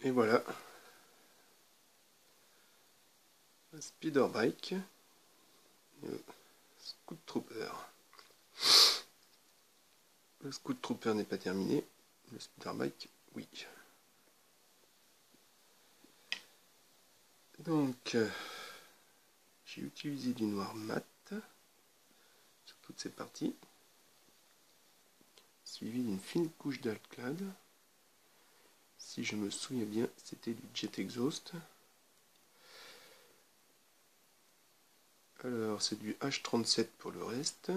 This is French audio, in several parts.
Et voilà, un speeder bike, le Scout Trooper. Le Scout Trooper n'est pas terminé, le speeder bike, oui. Donc, j'ai utilisé du noir mat sur toutes ces parties, suivi d'une fine couche d'alclad. Si je me souviens bien, c'était du Jet Exhaust. Alors, c'est du H37 pour le reste,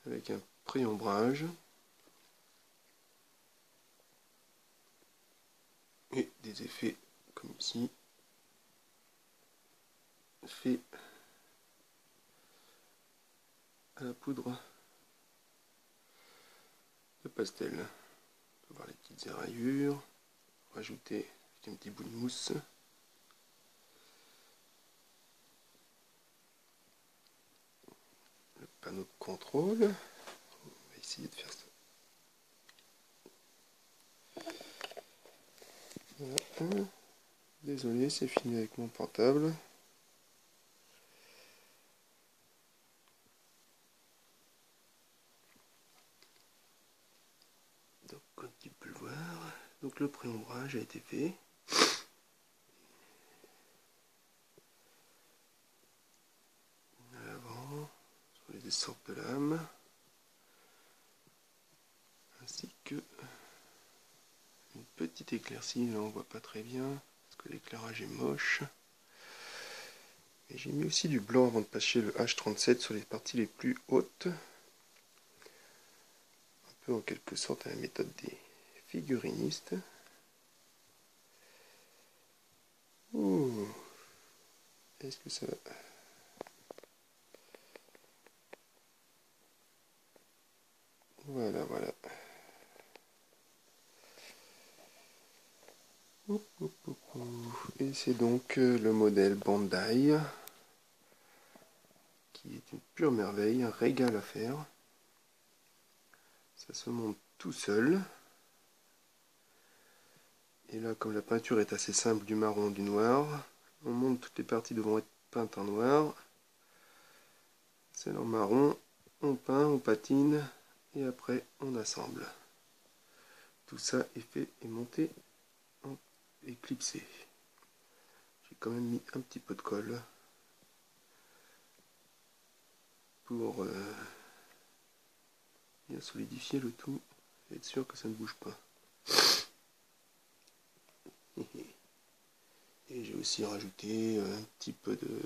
avec un pré-ombrage et des effets comme ici, fait à la poudre de pastel. On peut voir les petites éraillures, rajouter un petit bout de mousse. Le panneau de contrôle, on va essayer de faire ça. Voilà. Désolé, c'est fini avec mon portable. Donc, comme tu peux le voir, donc le pré-ombrage a été fait. À l'avant, sur les essors de lame, ainsi que une petite éclaircie. Là, on voit pas très bien parce que l'éclairage est moche. Et j'ai mis aussi du blanc avant de passer le H37 sur les parties les plus hautes. Un peu en quelque sorte à la méthode des figurinistes. Ouh. Est-ce que ça va? Voilà, voilà. Et c'est donc le modèle Bandai, qui est une pure merveille, un régal à faire. Ça se monte tout seul. Et là, comme la peinture est assez simple, du marron, du noir, on monte toutes les parties devront être peintes en noir. Celle en marron, on peint, on patine, et après on assemble. Tout ça est fait et monté en éclipsé. J'ai quand même mis un petit peu de colle pour bien solidifier le tout et être sûr que ça ne bouge pas. Et j'ai aussi rajouté un petit peu de...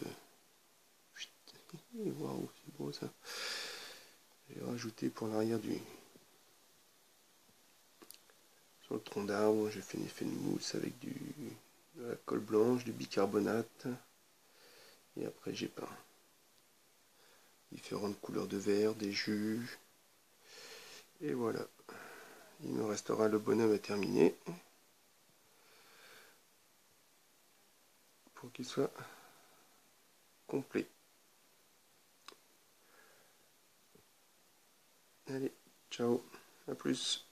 Waouh, c'est beau ça. J'ai rajouté pour l'arrière du... Sur le tronc d'arbre, j'ai fait un effet de mousse avec de la colle blanche, du bicarbonate. Et après j'ai peint différentes couleurs de verre, des jus. Et voilà. Il me restera le bonhomme à terminer. Pour qu'il soit complet. Allez, ciao, à plus.